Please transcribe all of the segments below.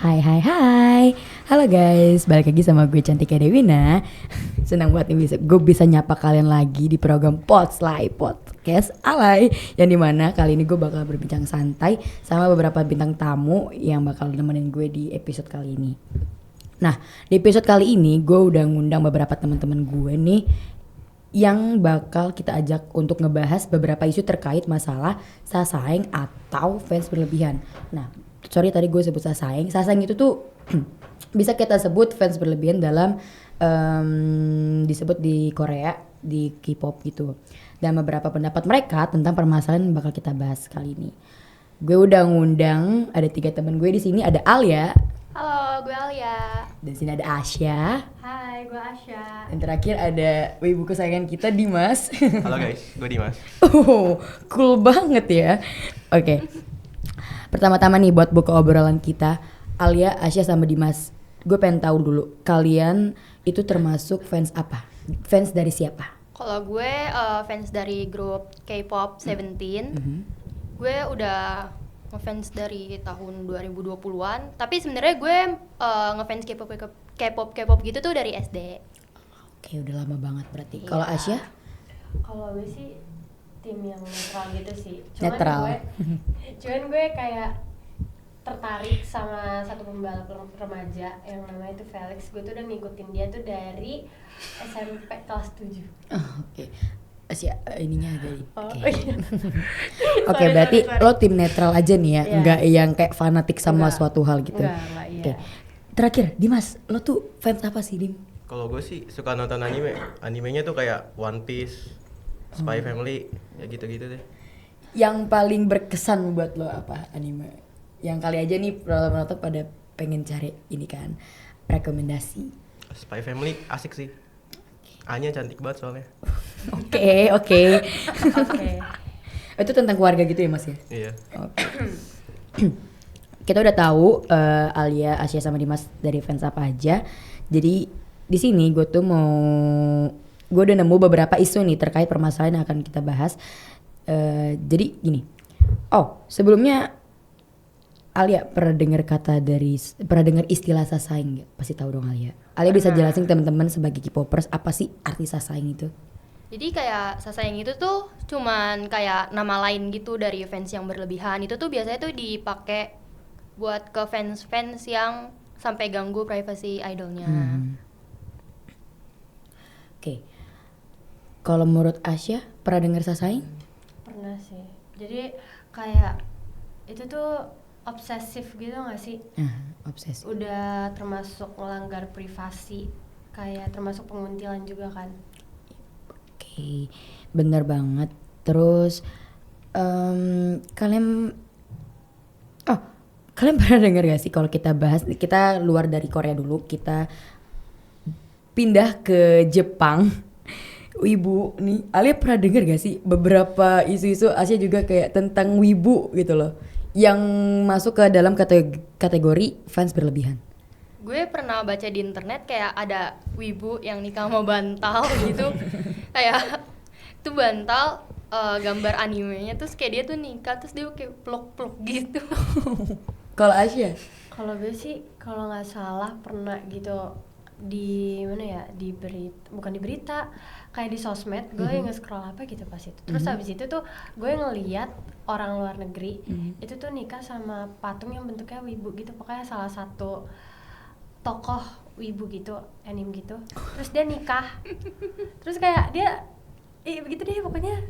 Hai hai hai. Halo guys, balik lagi sama gue Cantika Dewina. Senang banget nih gue bisa nyapa kalian lagi di program Potslay Podcast Alay, yang dimana kali ini gue bakal berbincang santai sama beberapa bintang tamu yang bakal nemenin gue di episode kali ini. Nah, di episode kali ini gue udah ngundang beberapa teman-teman gue nih yang bakal kita ajak untuk ngebahas beberapa isu terkait masalah sasaeng atau fans berlebihan. Nah, sorry tadi gue sebut sasaeng. Sasaeng itu tuh bisa kita sebut fans berlebihan dalam disebut di Korea, di K-pop gitu. Dan beberapa pendapat mereka tentang permasalahan yang bakal kita bahas kali ini. Gue udah ngundang ada 3 teman gue di sini. Ada Alia. Halo, gue Alia. Dan sini ada Asya. Hai, gue Asya. Dan terakhir ada wibu kesayangan kita, Dimas. Halo guys, gue Dimas. Oh, cool banget ya. Oke. Pertama-tama nih buat buka obrolan kita, Alia, Asya sama Dimas. Gue pengen tahu dulu, kalian itu termasuk fans apa? Fans dari siapa? Kalau gue fans dari grup K-pop Seventeen. Gue udah ngefans dari tahun 2020-an. Tapi sebenarnya gue ngefans K-pop gitu tuh dari SD. Oke, udah lama banget berarti. Iya. Kalau Asya? Kalau gue sih tim yang netral gitu sih. Netral. Cuman gue kayak tertarik sama satu pembalap remaja yang namanya itu Felix. Gue tuh udah ngikutin dia tuh dari SMP kelas 7. Oh, oke. Asya ininya agak Oh, oke. iya. Oke, berarti lo tim netral aja nih ya, Iya. enggak yang kayak fanatik sama Enggak. suatu hal gitu. Enggak, iya. Oke. Terakhir, Dimas, lo tuh fans apa sih, Dim? Kalau gue sih suka nonton anime. Animenya tuh kayak One Piece, Spy Family, ya gitu-gitu deh. Yang paling berkesan buat lo apa anime? Yang kali aja nih penonton pada pengen cari ini kan rekomendasi. Spy Family asik sih. Anya cantik banget soalnya. Oke. Oke. Itu tentang keluarga gitu ya Mas ya? Iya. Oke. Kita udah tahu Alia, Asya sama Dimas dari fans apa aja. Jadi di sini gue udah nemu beberapa isu nih terkait permasalahan yang akan kita bahas. Jadi gini. Oh, sebelumnya Alia pernah dengar istilah sasaeng nggak? Pasti tahu dong Alia. Alia bisa jelasin teman-teman sebagai K-popers apa sih arti sasaeng itu? Jadi kayak sasaeng itu tuh cuman kayak nama lain gitu dari fans yang berlebihan. Itu tuh biasanya tuh dipakai buat ke fans-fans yang sampai ganggu privasi idolnya. Oke. Kalau menurut Asya pernah dengar sasaeng? Pernah sih. Jadi kayak itu tuh obsesif gitu gak sih? Obsesi. Udah termasuk melanggar privasi. Kayak termasuk penguntilan juga kan. Oke, bener banget. Terus kalian pernah dengar gak sih kalau kita bahas, kita luar dari Korea dulu, kita pindah ke Jepang. Wibu nih, Alia pernah dengar gak sih beberapa isu-isu Asia juga kayak tentang wibu gitu loh, yang masuk ke dalam kategori fans berlebihan. Gue pernah baca di internet kayak ada wibu yang nikah sama bantal gitu. Kayak tuh bantal gambar animenya terus kayak dia tuh nikah terus dia kayak peluk-peluk gitu. Kalau Asia? Kalau gue sih kalau nggak salah pernah gitu di mana ya, bukan di berita, kayak di sosmed gue nge-scroll apa gitu pas itu. Terus habis itu tuh gue ngeliat orang luar negeri itu tuh nikah sama patung yang bentuknya wibu gitu, pokoknya salah satu tokoh wibu gitu, anime gitu. Terus dia nikah. Terus kayak dia begitu deh pokoknya.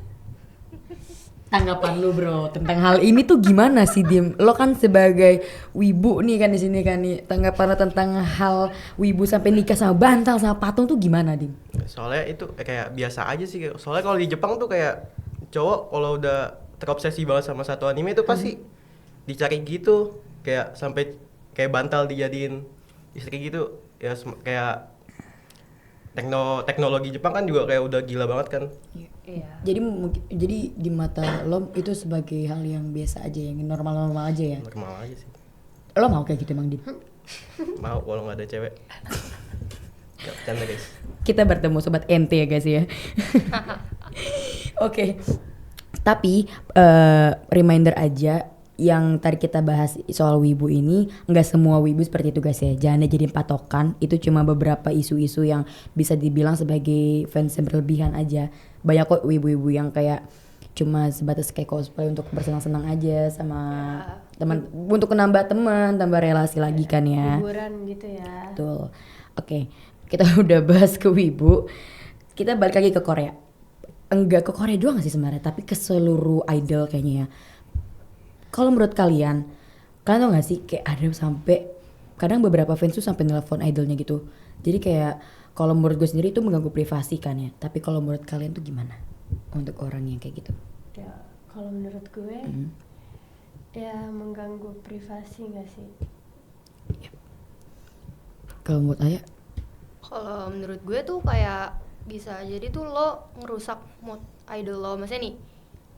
Tanggapan lu bro tentang hal ini tuh gimana sih Dim? Lo kan sebagai wibu nih kan di sini kan nih, tanggapan lo tentang hal wibu sampai nikah sama bantal sama patung tuh gimana Dim? Soalnya itu kayak biasa aja sih. Soalnya kalau di Jepang tuh kayak cowok kalau udah terobsesi banget sama satu anime itu pasti dicari gitu. Kayak sampai kayak bantal dijadiin istri gitu. Ya kayak teknologi Jepang kan juga kayak udah gila banget kan. Iya. Jadi di mata lo itu sebagai hal yang biasa aja, yang normal-normal aja ya? Normal aja sih. Lo mau kayak gitu Mang Dim? Mau kalau nggak ada cewek. Ya, bercanda guys. Kita bertemu sobat ente ya guys ya. Oke. Tapi reminder aja, yang tadi kita bahas soal wibu ini, nggak semua wibu seperti itu guys ya. Jangan dijadiin patokan. Itu cuma beberapa isu-isu yang bisa dibilang sebagai fans yang berlebihan aja. Banyak kok wibu-wibu yang kayak cuma sebatas kayak cosplay untuk bersenang-senang aja sama teman, untuk menambah teman, tambah relasi lagi kan ya. Hiburan gitu ya. Betul. Oke, kita udah bahas ke wibu. Kita balik lagi ke Korea. Enggak ke Korea doang sih sebenarnya, tapi ke seluruh idol kayaknya ya. Kalau menurut kalian tau gak sih kayak ada sampai kadang beberapa fans tuh sampai nelpon idolnya gitu. Jadi kayak kalau menurut gue sendiri itu mengganggu privasi kan ya. Tapi kalau menurut kalian tuh gimana untuk orang yang kayak gitu? Ya, kalau menurut gue ya mengganggu privasi nggak sih? Kalau menurut Aya? Kalau menurut gue tuh kayak bisa jadi tuh lo ngerusak mood idol lo. Maksudnya nih,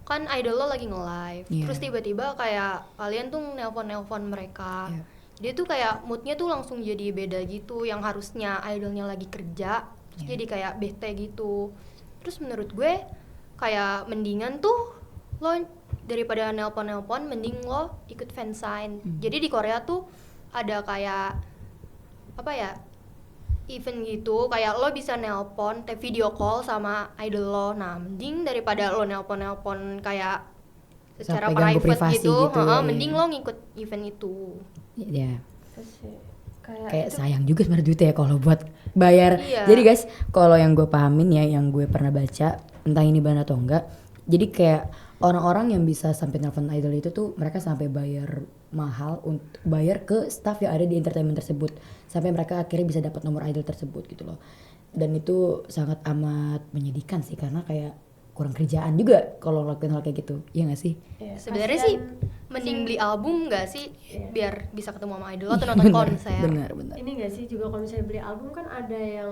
kan idol lo lagi nge-live, Iya. terus tiba-tiba kayak kalian tuh nelpon mereka. Iya. Dia tuh kayak moodnya tuh langsung jadi beda gitu, yang harusnya idolnya lagi kerja, terus Iya. jadi kayak bete gitu. Terus menurut gue kayak mendingan tuh lo daripada nelpon mending lo ikut fansign. Jadi di Korea tuh ada kayak apa ya, event gitu, kayak lo bisa nelpon, video call sama idol lo. Nah, mending daripada lo nelpon kayak secara Sampai ganggu private privasi gitu, gitu, iya. mending lo ngikut event itu. Ya. Terus sih kayak Kayak itu sayang juga sebenarnya duitnya ya kalau buat bayar. Iya. Jadi guys, kalau yang gue pahamin ya, yang gue pernah baca, entah ini benar atau enggak. Jadi kayak orang-orang yang bisa sampai nelfon idol itu tuh mereka sampai bayar mahal untuk bayar ke staff yang ada di entertainment tersebut sampai mereka akhirnya bisa dapat nomor idol tersebut gitu loh. Dan itu sangat amat menyedihkan sih karena kayak kurang kerjaan juga kalau ngelakuin hal kayak gitu. Iya gak sih? ya, Sebenarnya kasihan. sih mending beli album nggak sih, Iya. biar bisa ketemu sama idol atau nonton konser. Benar. Ini nggak sih juga kalau misalnya beli album kan ada yang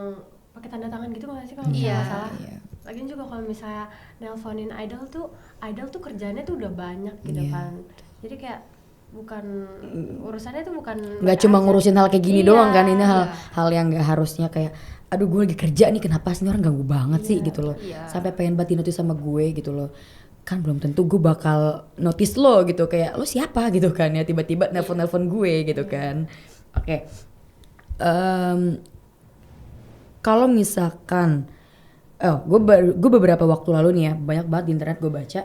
pakai tanda tangan gitu nggak sih kalau Iya. misalnya nggak salah? Iya. Lagian juga kalau misalnya nelponin idol tuh kerjanya tuh udah banyak gitu Iya. kan. Jadi kayak bukan urusannya tuh bukan Nggak main cuma aja. ngurusin hal kayak gini Iya. doang kan, ini Iya. hal yang nggak harusnya kayak aduh gue lagi kerja nih kenapa sih ini orang ganggu banget sih Iya. gitu loh. Iya. Sampai pengen banget di notice sama gue gitu loh. Kan belum tentu gue bakal notice lo gitu, kayak lo siapa gitu kan ya, tiba-tiba nelpon gue gitu kan. Oke. Kalau misalkan gue beberapa waktu lalu nih ya, banyak banget di internet gue baca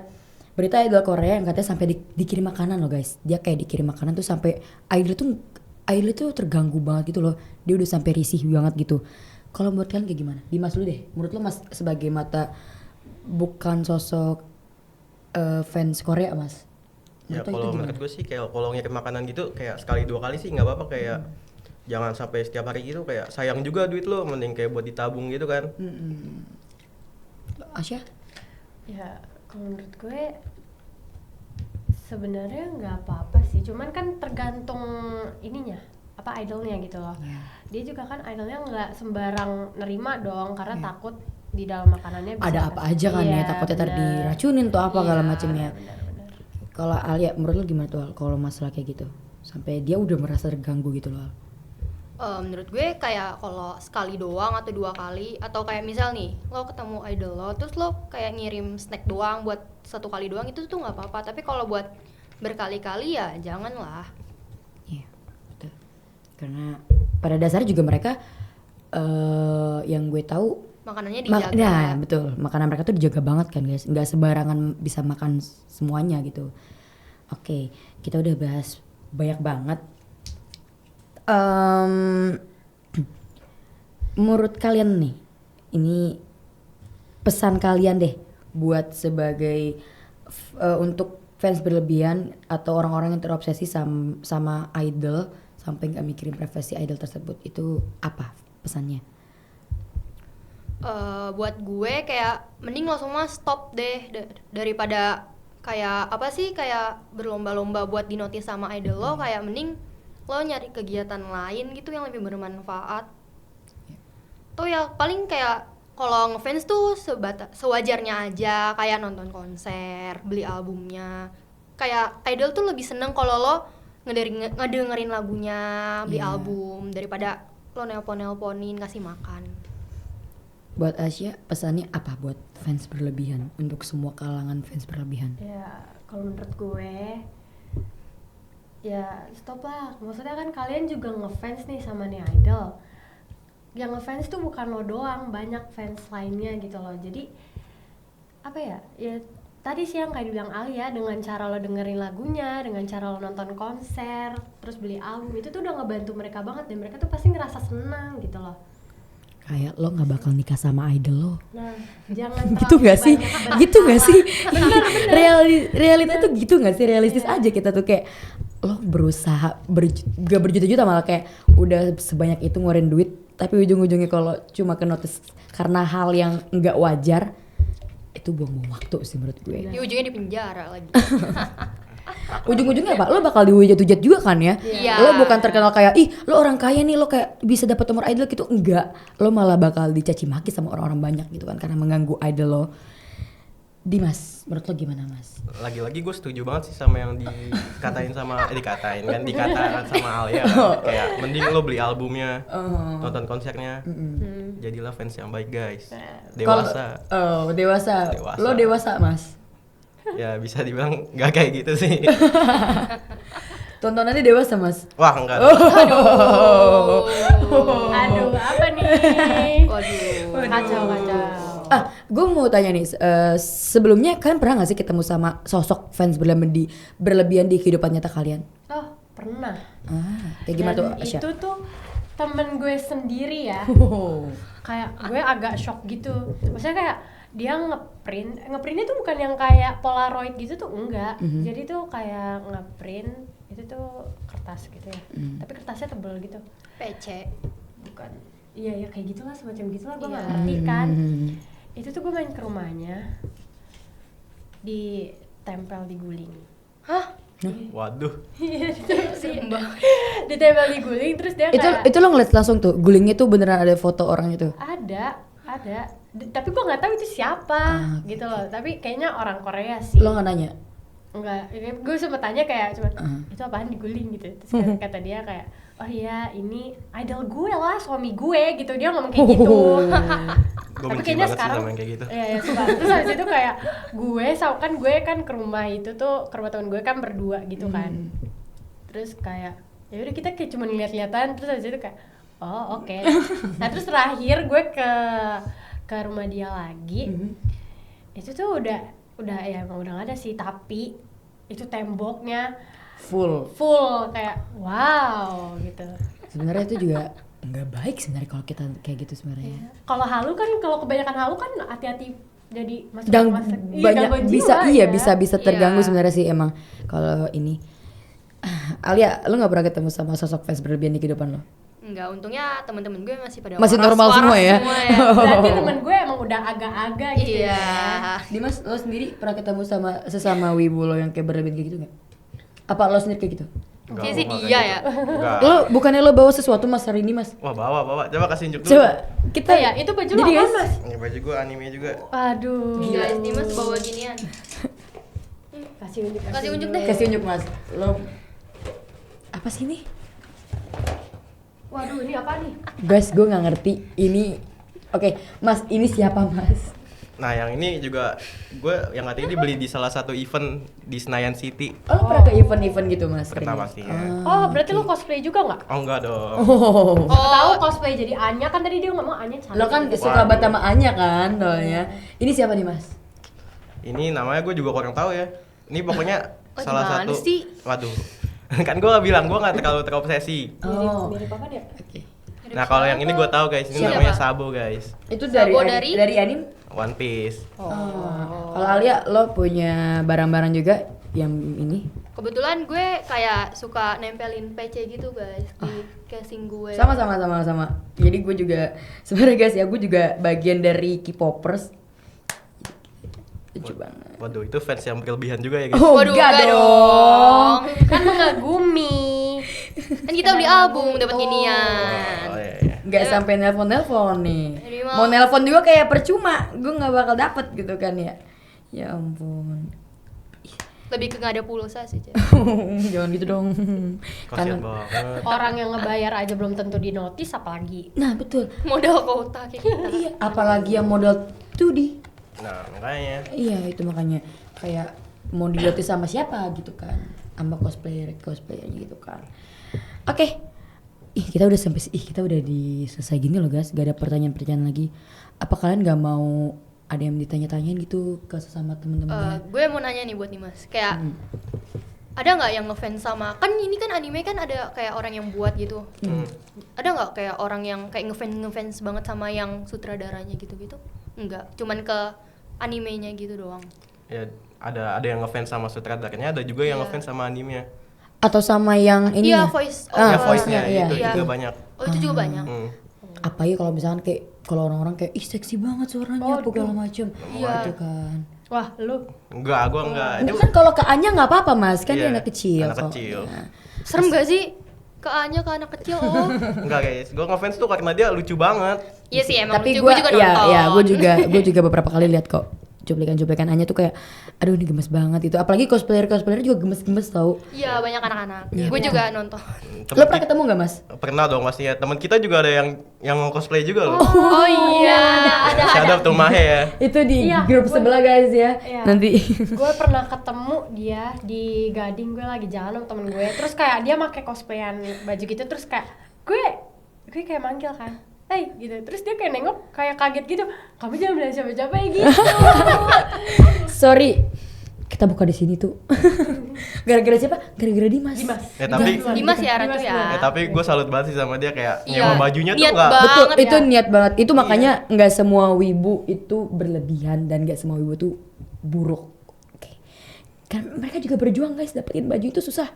berita idol Korea yang katanya sampai dikirim makanan loh guys. Dia kayak dikirim makanan tuh sampai idol tuh terganggu banget gitu loh. Dia udah sampai risih banget gitu. Kalau menurut kalian kayak gimana? Dimas dulu deh. Menurut lo Mas sebagai mata bukan sosok fans Korea Mas. Ya Menurut lo itu kalau gimana? menurut gue sih kayak kalau ngirim makanan gitu kayak sekali 2 kali sih nggak apa-apa, kayak jangan sampai setiap hari gitu, kayak sayang juga duit lo, mending kayak buat ditabung gitu kan. Asya? Ya kalau menurut gue sebenarnya nggak apa-apa sih, cuman kan tergantung ininya apa idolnya gitu loh. Iya. Dia juga kan idolnya nggak sembarang nerima dong karena Iya. takut di dalam makanannya bisa Ada apa aja kan ya, Iya, takutnya ntar bener. diracunin tuh apa segala Iya, macemnya. Benar-benar. Kalau Alia menurut lo gimana tuh Al, kalau masalah kayak gitu? Sampai dia udah merasa terganggu gitu loh. Al. Menurut gue kayak kalau sekali doang atau 2 kali, atau kayak misal nih lo ketemu idol lo terus lo kayak ngirim snack doang buat 1 kali doang, itu tuh nggak apa-apa. Tapi kalau buat berkali-kali ya jangan lah. Iya, betul. Karena pada dasarnya juga mereka yang gue tahu Makanannya dijaga. nah betul, makanan mereka tuh dijaga banget kan guys, nggak sembarangan bisa makan semuanya gitu. Oke, kita udah bahas banyak banget. Menurut kalian nih, ini pesan kalian deh buat sebagai untuk fans berlebihan atau orang-orang yang terobsesi sama idol sampai nggak mikirin privasi idol tersebut, itu apa pesannya? Buat gue kayak mending lo semua stop deh daripada kayak apa sih, kayak berlomba-lomba buat dinotis sama idol lo. Kayak mending lo nyari kegiatan lain gitu yang lebih bermanfaat. Tuh ya paling kayak kalau ngefans tuh sewajarnya aja, kayak nonton konser, beli albumnya. Kayak idol tuh lebih seneng kalau lo ngedengerin lagunya, beli Iya. album, daripada lo nelponin kasih makan. Buat Asia pesannya apa buat fans berlebihan, untuk semua kalangan fans berlebihan? Ya kalau menurut gue ya stop lah. Maksudnya kan kalian juga ngefans nih sama nih idol. Yang ngefans tuh bukan lo doang, banyak fans lainnya gitu loh. Jadi apa ya? Ya tadi sih yang kayak dibilang Alia, dengan cara lo dengerin lagunya, dengan cara lo nonton konser, terus beli album, itu tuh udah ngebantu mereka banget dan mereka tuh pasti ngerasa senang gitu loh. Kayak lo nggak bakal nikah sama idol lo. Nah, jangan Gitu terlalu gak sih? banyak Gitu gak sih? Bener. Realita tuh gitu gak sih? Realistis aja kita tuh kayak lo berusaha gak berjuta-juta, malah kayak udah sebanyak itu ngeluarin duit, tapi ujung-ujungnya kalau cuma ke notice karena hal yang nggak wajar, itu buang-buang waktu sih menurut gue. Di ujungnya di penjara lagi. Ujung-ujungnya apa? Lo bakal dihujat-hujat juga kan ya? Iya. Lo bukan terkenal kayak ih lo orang kaya nih, lo kayak bisa dapat nomor idol gitu, enggak. Lo malah bakal dicaci maki sama orang-orang banyak gitu kan karena mengganggu idol lo. Dimas, menurut lo gimana Mas? Lagi-lagi gue setuju banget sih sama yang dikatain dikatakan sama Alia kan. Kayak mending lo beli albumnya, nonton konsernya, jadilah fans yang baik guys, dewasa. Dewasa. Dewasa. Lo dewasa Mas? Ya bisa dibilang nggak kayak gitu sih. Tontonannya dewasa Mas? Wah enggak. Aduh, apa nih? Waduh. Kacau. Gue mau tanya nih, sebelumnya kalian pernah gak sih ketemu sama sosok fans berlebihan di kehidupan nyata kalian? Oh, pernah. Kayak gimana Dan tuh Asya? itu tuh temen gue sendiri ya. Kayak gue agak shock gitu. Maksudnya kayak dia ngeprintnya tuh bukan yang kayak Polaroid gitu tuh, enggak. Jadi tuh kayak ngeprint itu tuh kertas gitu ya. Tapi kertasnya tebel gitu. PC. Bukan. Iya kayak gitulah, semacam gitulah, gue nggak Iya. ngerti kan. Itu tuh gue main ke rumahnya, ditempel di guling. Hah? Waduh. Serem banget. Ditempel di guling, terus dia kayak Itu lo ngeliat langsung tuh, gulingnya tuh beneran ada foto orang itu? ada. Tapi gue nggak tahu itu siapa gitu loh. Tapi kayaknya orang Korea sih. Lo gak nanya? Enggak, gue sempet tanya kayak cuma itu apaan diguling gitu. Terus kata dia kayak, oh iya ini idol gue lah, suami gue gitu. Dia ngomong kayak gitu. Gue Tapi benci kayaknya banget sih sekarang sama yang kayak gitu. Iya, suka. Terus habis itu kayak gue kan ke rumah itu tuh, ke rumah temen gue kan berdua gitu kan. Terus kayak ya udah kita kayak cuma lihat-lihatan, terus habis itu kayak oh oke. Nah terus terakhir gue ke rumah dia lagi. Itu tuh udah ya emang udah gak ada sih, tapi itu temboknya Full. kayak wow gitu. Sebenarnya itu juga nggak baik sebenarnya kalau kita kayak gitu sebenarnya. Kalau halu kan, kalau kebanyakan halu kan hati-hati jadi masuk Banyak ya. bisa terganggu Iya. sebenarnya sih emang kalau ini. Alia, lo nggak pernah ketemu sama sosok fans berlebihan di kehidupan lo? Enggak, untungnya teman-teman gue masih pada Masih waras- normal waras semua ya? Berarti temen gue emang udah agak-agak gitu Iya. ya. Dimas, lo sendiri pernah ketemu sama sesama wibu lo yang kayak berlebihan kayak gitu nggak? Apa lo sendiri kayak gitu? Enggak, Kayaknya sih gua nggak dia kayak ya. gitu. Enggak. Lo bukannya lo bawa sesuatu Mas hari ini Mas? Wah bawa. Coba kasih unjuk dulu. Coba kita Ya, itu baju lo jadi apa, guys, Mas? Ini baju gue anime juga. Aduh. Guys, Dimas bawa ginian. Kasih unjuk. Kasih unjuk dulu. deh. kasih unjuk Mas. Lo apa sih ini? Waduh, ini apa nih? Guys, gue nggak ngerti ini. Oke, Mas, ini siapa Mas? Nah yang ini juga gue yang katanya dibeli di salah satu event di Senayan City. Oh, lo pernah ke event-event gitu Mas? Pernah Sering? pastinya. Oh, berarti lo cosplay juga nggak? Oh enggak dong. Oh. Tahu cosplay jadi Anya kan, tadi dia ngomong Anya cantik. Lo kan suka banget sama Anya kan, soalnya. Ini siapa nih Mas? Ini namanya gue juga kurang tahu ya. Ini pokoknya Oh, salah gimana satu. sih? Waduh. Kan gue bilang gue nggak terlalu terobsesi. Mirip apa dia? Oke. Nah kalau yang ini gue tahu guys, ini Siapa? namanya Sabo guys. Itu dari Sabo dari? anime? One Piece. Kalau Alia, lo punya barang-barang juga yang ini? Kebetulan gue kayak suka nempelin PC gitu guys di casing gue. Sama. Jadi gue juga sebenarnya guys ya, gue juga bagian dari K-popers. Lucu banget. Waduh itu fans yang berlebihan juga ya guys. Oh, Waduh, enggak enggak dong. Kan mengagumi. Kan kita beli album dapat ginian. Oh iya. Nggak sampai nelpon nih. Jadi Mau nelpon juga kayak percuma, gue nggak bakal dapet gitu kan ya. Ya ampun. Lebih ke nggak ada pulsa sih. Cek. Jangan gitu dong. Kasian Karena- banget. Orang yang ngebayar aja belum tentu di notice, apalagi. Nah betul. Modal kota kayak kita. Iya, apalagi yang model 2D. Nah makanya. Iya itu makanya kayak mau dilotis sama siapa gitu kan. sama cosplayernya gitu kan. Oke. Kita udah selesai gini loh guys, gak ada pertanyaan lagi. Apa kalian gak mau ada yang ditanya-tanyain gitu ke sesama temen-temen? Gue mau nanya nih buat Dimas, kayak ada nggak yang ngefans sama, kan ini kan anime kan ada kayak orang yang buat gitu, ada nggak kayak orang yang kayak ngefans banget sama yang sutradaranya gitu-gitu? Enggak, cuman ke animenya gitu doang. Ya ada yang ngefans sama sutradaranya, ada juga yang Iya. ngefans sama animenya. Atau sama yang ini Iya, ya? voice Ya over. voice-nya iya. itu Iya. juga banyak. Oh itu juga banyak. Apa ya kalau misalkan kayak kalau orang-orang kayak ih seksi banget suaranya apa segala macem Iya. gitu kan. Wah, lu Enggak, gua enggak. Enggak kan kalau ke Anya nggak apa-apa mas, kan dia Iya, anak kecil. anak kok. kecil. Ya. Serem gak sih ke A-nya ke anak kecil? Oh Enggak guys, gua ngefans tuh karena dia lucu banget. iya sih emang Tapi lucu, gue juga nonton. ya gue juga beberapa kali lihat kok cuplikan Anya tuh kayak aduh ini gemes banget itu. Apalagi cosplayer juga gemes tau. Iya banyak anak-anak. Iya. Gue juga nonton. Lo pernah ketemu nggak mas? Pernah dong pastinya. Teman kita juga ada yang cosplay juga loh. Oh iya, ada. Shadow tuh Mahe ya. Itu di Iya, grup sebelah guys ya. Iya. Nanti. gue pernah ketemu dia di Gading, gue lagi jalan sama temen gue, terus kayak dia pakai cosplayan baju gitu, terus kayak gue kayak manggil kan, gitu, terus dia kayak nengok kayak kaget gitu, kamu jangan bilang siapa-siapa ya gitu. Sorry, kita buka di sini tuh. Gara-gara siapa? Gara-gara Dimas. Dimas ya Ratu ya. Tapi gue salut banget sih sama dia kayak Iya, nyewa bajunya tuh niat enggak. banget. Betul, itu ya. niat banget. Itu makanya nggak semua wibu itu berlebihan dan nggak semua wibu tuh buruk. Oke. Kan mereka juga berjuang guys, dapetin baju itu susah.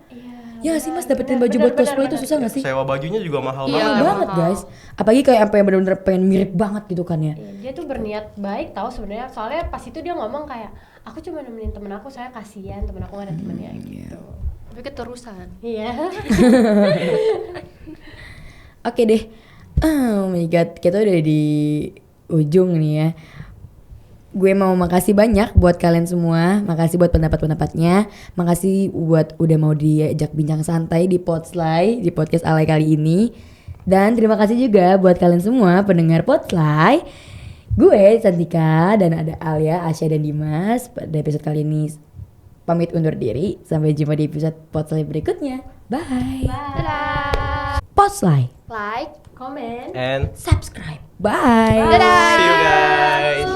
Ya nggak sih mas, dapetin baju buat cosplay itu susah nggak sih? Sewa bajunya juga mahal Iya. banget. Mahal banget mahal. guys. Apalagi kayak apa yang benar-benar pengen mirip banget gitu kan ya. Iya, dia tuh berniat baik tahu sebenarnya, soalnya pas itu dia ngomong kayak aku cuma nemenin temen aku, saya kasihan temen aku gak ada temennya gitu. Tapi keterusan. Iya. Oke deh. Oh my god, kita udah di ujung nih ya. Gue mau makasih banyak buat kalian semua. Makasih buat pendapat-pendapatnya. Makasih buat udah mau diajak bincang santai di Podsly, di podcast Alay kali ini. Dan terima kasih juga buat kalian semua pendengar Podsly. Gue Cantika dan ada Alia, Asya dan Dimas. Pada episode kali ini pamit undur diri. Sampai jumpa di episode Podsly berikutnya. Bye. Dadah. Podsly. Like. Komen. And Subscribe. Bye. Dadah. see you guys.